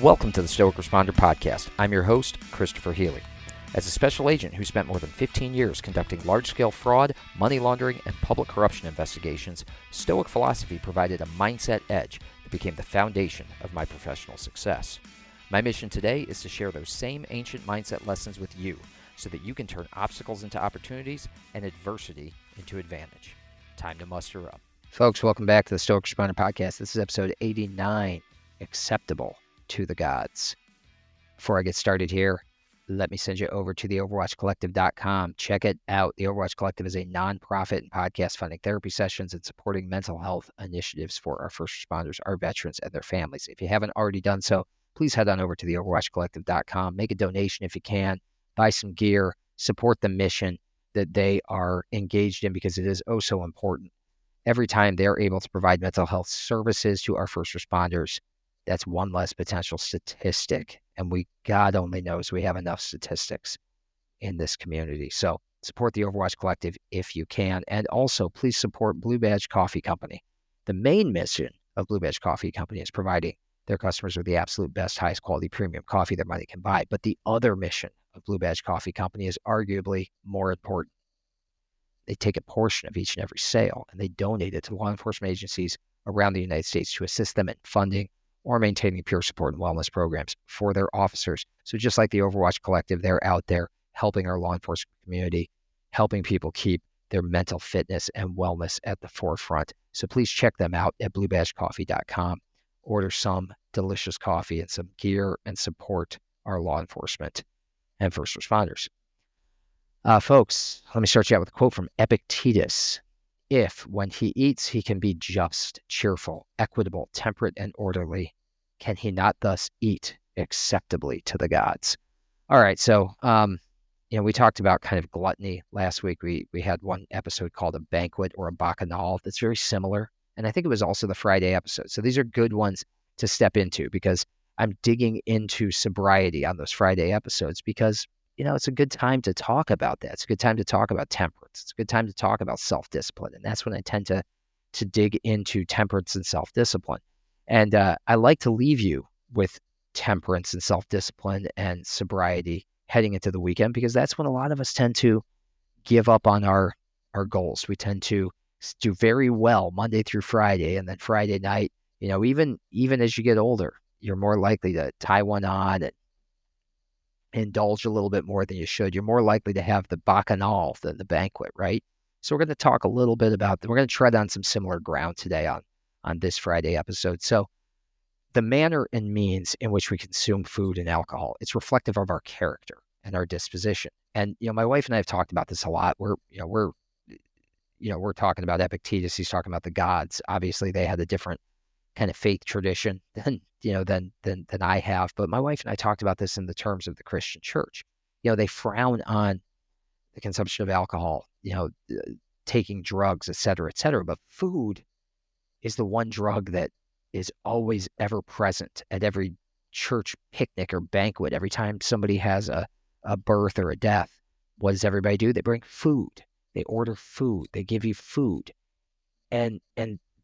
Welcome to the Stoic Responder Podcast. I'm your host, Christopher Healy. As a special agent who spent more than 15 years conducting large-scale fraud, money laundering, and public corruption investigations, Stoic philosophy provided a mindset edge that became the foundation of my professional success. My mission today is to share those same ancient mindset lessons with you so that you can turn obstacles into opportunities and adversity into advantage. Time to muster up. Folks, welcome back to the Stoic Responder Podcast. This is episode 89, Acceptable to the Gods. Before I get started here, let me send you over to the overwatchcollective.com. Check it out. The Overwatch Collective is a nonprofit and podcast funding therapy sessions and supporting mental health initiatives for our first responders, our veterans, and their families. If you haven't already done so, please head on over to the overwatchcollective.com. Make a donation if you can. Buy some gear. Support the mission that they are engaged in because it is oh so important. Every time they're able to provide mental health services to our first responders, that's one less potential statistic. And God only knows we have enough statistics in this community. So support the Overwatch Collective if you can. And also, please support Blue Badge Coffee Company. The main mission of Blue Badge Coffee Company is providing their customers with the absolute best, highest quality premium coffee their money can buy. But the other mission of Blue Badge Coffee Company is arguably more important. They take a portion of each and every sale and they donate it to law enforcement agencies around the United States to assist them in funding or maintaining peer support and wellness programs for their officers. So just like the Overwatch Collective, they're out there helping our law enforcement community, helping people keep their mental fitness and wellness at the forefront. So please check them out at bluebadgecoffee.com. Order some delicious coffee and some gear and support our law enforcement and first responders. Folks, let me start you out with a quote from Epictetus. If, when he eats, he can be just, cheerful, equitable, temperate, and orderly, can he not thus eat acceptably to the gods? All right, so, we talked about kind of gluttony last week. We had one episode called a banquet or a bacchanal that's very similar. And I think it was also the Friday episode. So these are good ones to step into because I'm digging into sobriety on those Friday episodes because it's a good time to talk about that. It's a good time to talk about temperance. It's a good time to talk about self-discipline. And that's when I tend to dig into temperance and self-discipline. And I like to leave you with temperance and self-discipline and sobriety heading into the weekend because that's when a lot of us tend to give up on our goals. We tend to do very well Monday through Friday. And then Friday night, even as you get older, you're more likely to tie one on and indulge a little bit more than you should. You're more likely to have the bacchanal than the banquet, right? So we're going to talk a little bit about that. We're going to tread on some similar ground today on this Friday episode. So the manner and means in which we consume food and alcohol, it's reflective of our character and our disposition. And, my wife and I have talked about this a lot. We're talking about Epictetus. He's talking about the gods. Obviously they had a different kind of faith tradition than I have. But my wife and I talked about this in the terms of the Christian church. They frown on the consumption of alcohol, taking drugs, et cetera, et cetera. But food is the one drug that is always ever present at every church picnic or banquet. Every time somebody has a birth or a death, what does everybody do? They bring food. They order food. They give you food. And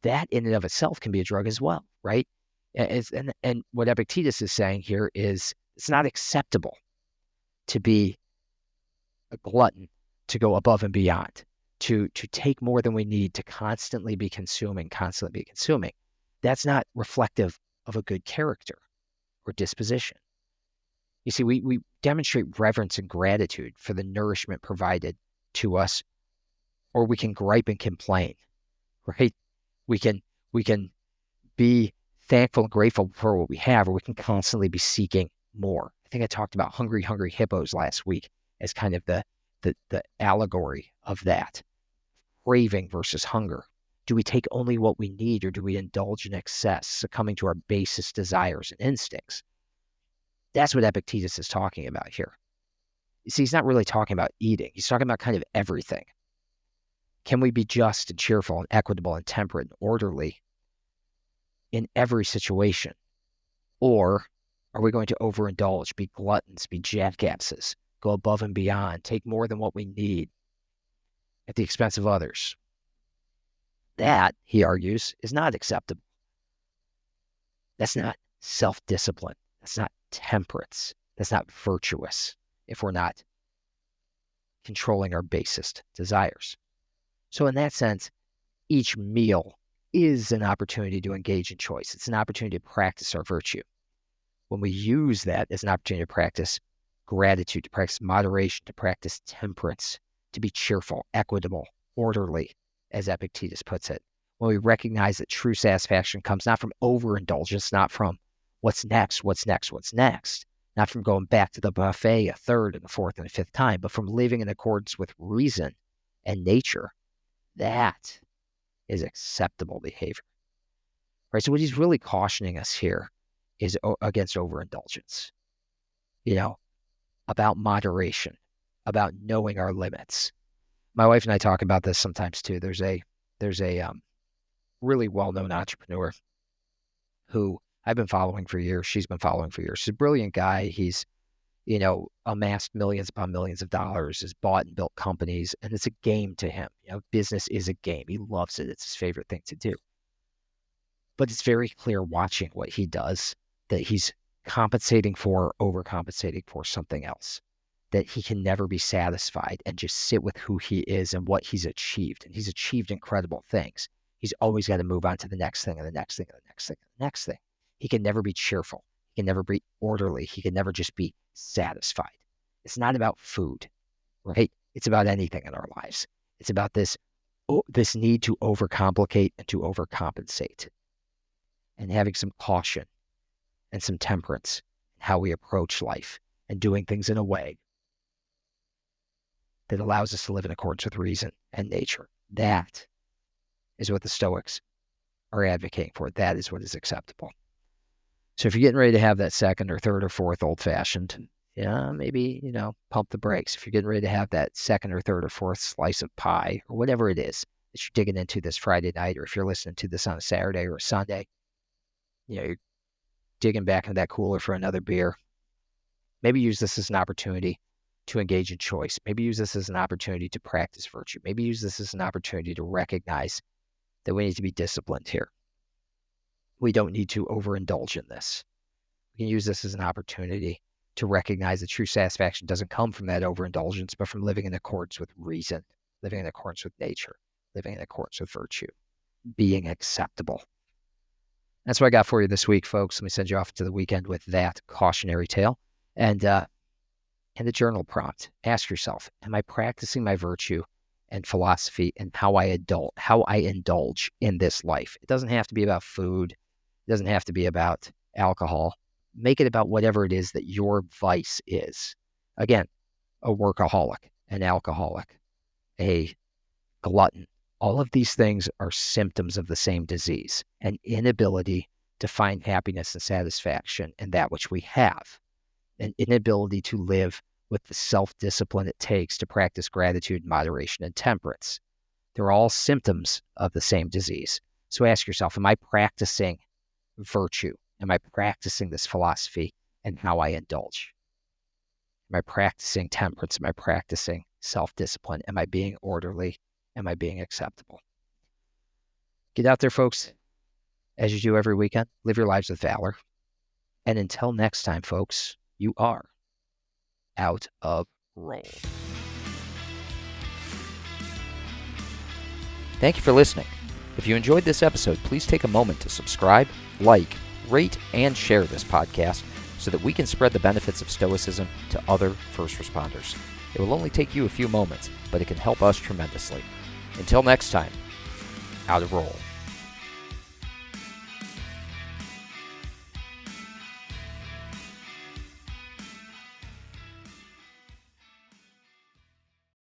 that in and of itself can be a drug as well, right? And what Epictetus is saying here is it's not acceptable to be a glutton, to go above and beyond, to take more than we need, to constantly be consuming. That's not reflective of a good character or disposition. You see, we demonstrate reverence and gratitude for the nourishment provided to us, or we can gripe and complain, right? We can be thankful and grateful for what we have, or we can constantly be seeking more. I think I talked about hungry hippos last week as kind of the allegory of that. Craving versus hunger. Do we take only what we need, or do we indulge in excess, succumbing to our basest desires and instincts? That's what Epictetus is talking about here. You see, he's not really talking about eating. He's talking about kind of everything. Can we be just and cheerful and equitable and temperate and orderly in every situation? Or are we going to overindulge, be gluttons, be jackasses, go above and beyond, take more than what we need at the expense of others? That, he argues, is not acceptable. That's not self-discipline. That's not temperance. That's not virtuous if we're not controlling our basest desires. So in that sense, each meal is an opportunity to engage in choice. It's an opportunity to practice our virtue. When we use that as an opportunity to practice gratitude, to practice moderation, to practice temperance, to be cheerful, equitable, orderly, as Epictetus puts it. When we recognize that true satisfaction comes not from overindulgence, not from what's next, not from going back to the buffet a third and a fourth and a fifth time, but from living in accordance with reason and nature. That is acceptable behavior. Right? So what he's really cautioning us here is against overindulgence, about moderation, about knowing our limits. My wife and I talk about this sometimes too. There's a really well-known entrepreneur who I've been following for years. She's been following for years. He's a brilliant guy. He's, amassed millions upon millions of dollars, has bought and built companies, and it's a game to him. Business is a game. He loves it. It's his favorite thing to do. But it's very clear watching what he does that he's compensating for, overcompensating for something else, that he can never be satisfied and just sit with who he is and what he's achieved. And he's achieved incredible things. He's always got to move on to the next thing and the next thing and the next thing and the next thing. He can never be cheerful. He can never be orderly. He can never just be satisfied. It's not about food, right? It's about anything in our lives. It's about this need to overcomplicate and to overcompensate, and having some caution and some temperance in how we approach life and doing things in a way that allows us to live in accordance with reason and nature. That is what the Stoics are advocating for. That is what is acceptable. So if you're getting ready to have that second or third or fourth old-fashioned, maybe, pump the brakes. If you're getting ready to have that second or third or fourth slice of pie or whatever it is that you're digging into this Friday night, or if you're listening to this on a Saturday or a Sunday, you're digging back into that cooler for another beer. Maybe use this as an opportunity to engage in choice. Maybe use this as an opportunity to practice virtue. Maybe use this as an opportunity to recognize that we need to be disciplined here. We don't need to overindulge in this. We can use this as an opportunity to recognize that true satisfaction doesn't come from that overindulgence, but from living in accordance with reason, living in accordance with nature, living in accordance with virtue, being acceptable. That's what I got for you this week, folks. Let me send you off to the weekend with that cautionary tale. And the journal prompt. Ask yourself, am I practicing my virtue and philosophy and how I indulge in this life? It doesn't have to be about food. It doesn't have to be about alcohol. Make it about whatever it is that your vice is. Again, a workaholic, an alcoholic, a glutton. All of these things are symptoms of the same disease, an inability to find happiness and satisfaction in that which we have, an inability to live with the self-discipline it takes to practice gratitude, moderation, and temperance. They're all symptoms of the same disease. So ask yourself, am I practicing virtue? Am I practicing this philosophy and how I indulge? Am I practicing temperance? Am I practicing self-discipline? Am I being orderly? Am I being acceptable? Get out there, folks, as you do every weekend. Live your lives with valor. And until next time, folks, you are out of roll. Thank you for listening. If you enjoyed this episode, please take a moment to subscribe, like, rate, and share this podcast so that we can spread the benefits of Stoicism to other first responders. It will only take you a few moments, but it can help us tremendously. Until next time, out of roll.